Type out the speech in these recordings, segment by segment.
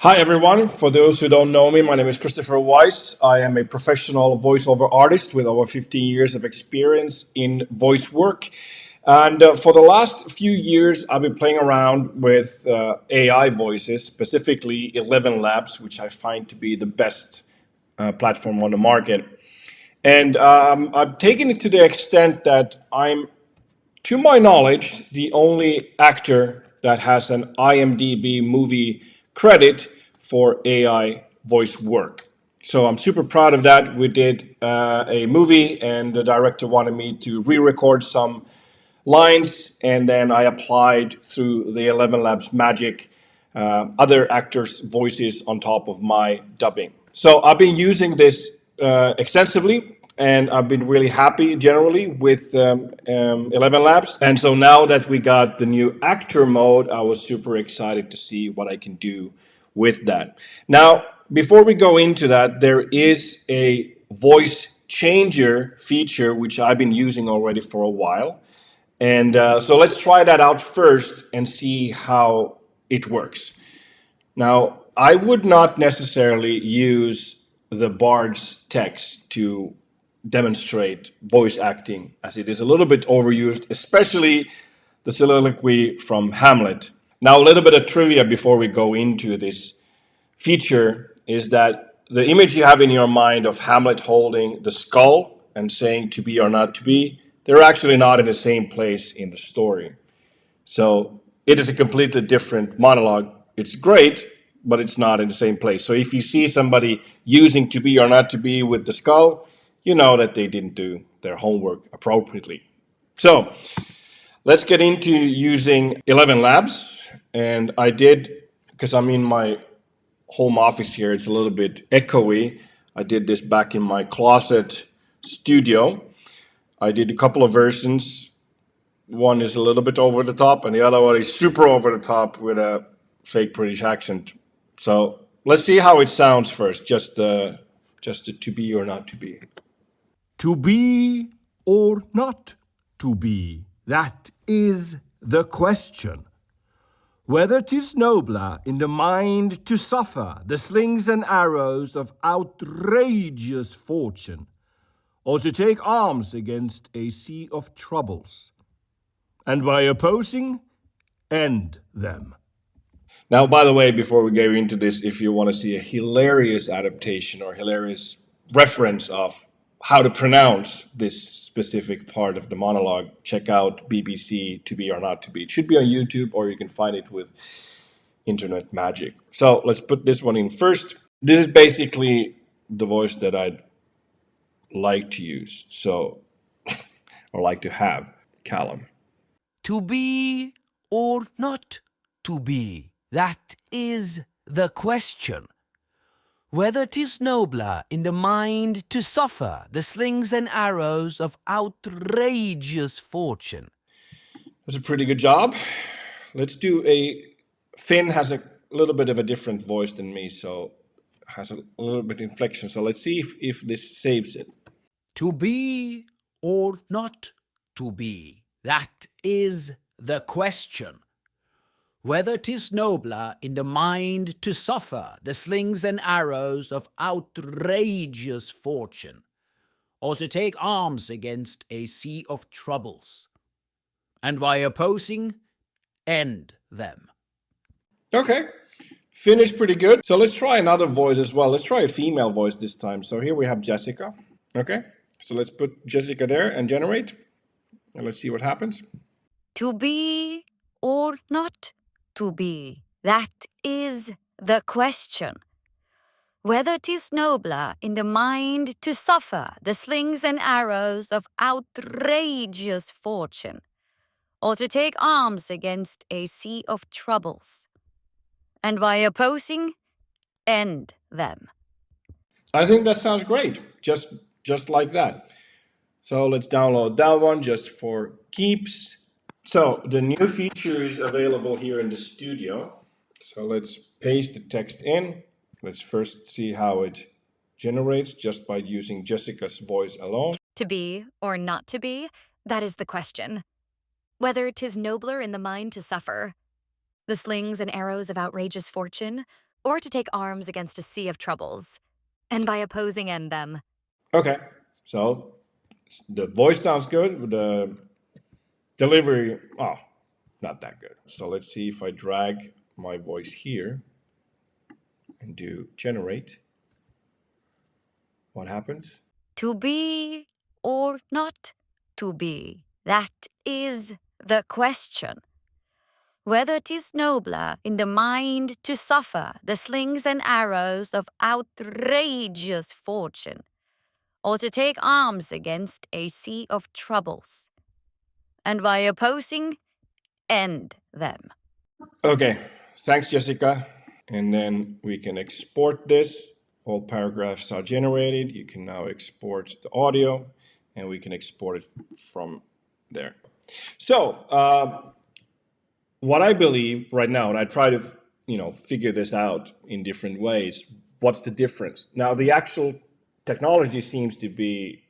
Hi, everyone. For those who don't know me, my name is Christopher Weiss. I am a professional voiceover artist with over 15 years of experience in voice work. And for the last few years, I've been playing around with AI voices, specifically ElevenLabs, which I find to be the best platform on the market. And I've taken it to the extent that I'm, to my knowledge, the only actor that has an IMDb movie credit for AI voice work. So I'm super proud of that. We did a movie, and the director wanted me to re-record some lines, and then I applied through the ElevenLabs magic other actors' voices on top of my dubbing. So I've been using this extensively, and I've been really happy generally with ElevenLabs. And so now that we got the new actor mode, I was super excited to see what I can do with that. Now, before we go into that, there is a voice changer feature which I've been using already for a while. And so let's try that out first and see how it works. Now, I would not necessarily use the Bard's text to demonstrate voice acting, as it is a little bit overused, especially the soliloquy from Hamlet. Now, a little bit of trivia before we go into this feature is that the image you have in your mind of Hamlet holding the skull and saying to be or not to be, they're actually not in the same place in the story. So it is a completely different monologue. It's great, but it's not in the same place. So if you see somebody using to be or not to be with the skull, you know that they didn't do their homework appropriately. So let's get into using ElevenLabs. And I did, because I'm in my home office here, it's a little bit echoey. I did this back in my closet studio. I did a couple of versions. One is a little bit over the top, and the other one is super over the top with a fake British accent. So let's see how it sounds first, just the to be or not to be. To be or not to be, that is the question. Whether 'tis nobler in the mind to suffer the slings and arrows of outrageous fortune, or to take arms against a sea of troubles, and by opposing, end them. Now, by the way, before we go into this, if you want to see a hilarious adaptation or hilarious reference of how to pronounce this specific part of the monologue, check out BBC To Be or Not to Be. It should be on YouTube, or you can find it with internet magic. So let's put this one in first. This is basically the voice that I'd like to use, so or like to have. Callum. To be or not to be, that is the question. Whether 'tis nobler in the mind to suffer the slings and arrows of outrageous fortune. That's a pretty good job. Let's do a. Finn has a little bit of a different voice than me, so has a little bit inflection. So let's see if this saves it. To be or not to be, that is the question. Whether 'tis nobler in the mind to suffer the slings and arrows of outrageous fortune, or to take arms against a sea of troubles, and by opposing, end them. Okay. Finn is pretty good. So let's try another voice as well. Let's try a female voice this time. So here we have Jessica. Okay. So let's put Jessica there and generate. And let's see what happens. To be or not to be, that is the question. Whether 'tis nobler in the mind to suffer the slings and arrows of outrageous fortune, or to take arms against a sea of troubles, and by opposing, end them. I think that sounds great. Just like that. So let's download that one just for keeps. So the new feature is available here in the studio. So let's paste the text in. Let's first see how it generates just by using Jessica's voice alone. To be or not to be, that is the question. Whether 'tis nobler in the mind to suffer the slings and arrows of outrageous fortune, or to take arms against a sea of troubles, and by opposing end them. Okay, so the voice sounds good, but the delivery, oh, not that good. So let's see if I drag my voice here and do generate. What happens? To be or not to be, that is the question. Whether 'tis nobler in the mind to suffer the slings and arrows of outrageous fortune, or to take arms against a sea of troubles, and by opposing, end them. Okay, thanks, Jessica. And then we can export this. All paragraphs are generated. You can now export the audio, and we can export it from there. So, what I believe right now, and I try to, figure this out in different ways. What's the difference? Now, the actual technology seems to be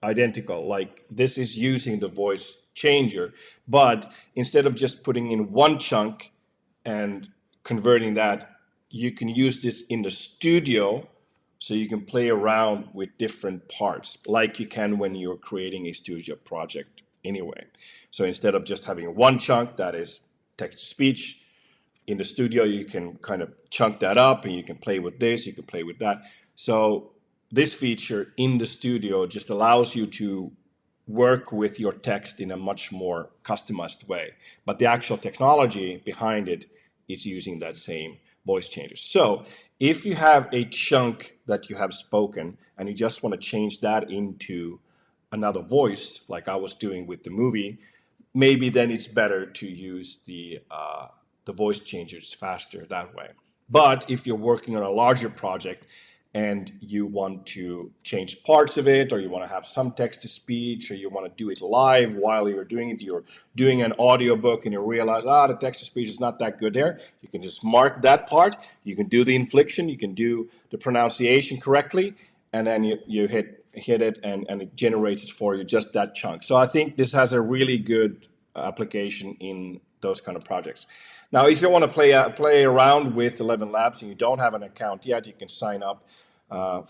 identical. Like this is using the voice changer, but instead of just putting in one chunk and converting that, you can use this in the studio, so you can play around with different parts like you can when you're creating a studio project anyway. So instead of just having one chunk that is text to speech, in the studio you can kind of chunk that up and you can play with this, you can play with that. So this feature in the studio just allows you to work with your text in a much more customized way. But the actual technology behind it is using that same voice changer. So if you have a chunk that you have spoken and you just want to change that into another voice, like I was doing with the movie, maybe then it's better to use the voice changers faster that way. But if you're working on a larger project and you want to change parts of it, or you want to have some text to speech, or you want to do it live while you're doing it, you're doing an audiobook and you realize, the text to speech is not that good there, you can just mark that part, you can do the inflection, you can do the pronunciation correctly, and then you hit it and it generates it for you, just that chunk. So I think this has a really good application in those kind of projects. Now, if you want to play around with ElevenLabs and you don't have an account yet, you can sign up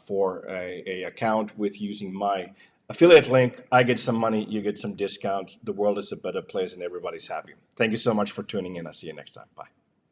for a account with using my affiliate link. I get some money, you get some discount. The world is a better place and everybody's happy. Thank you so much for tuning in. I'll see you next time. Bye.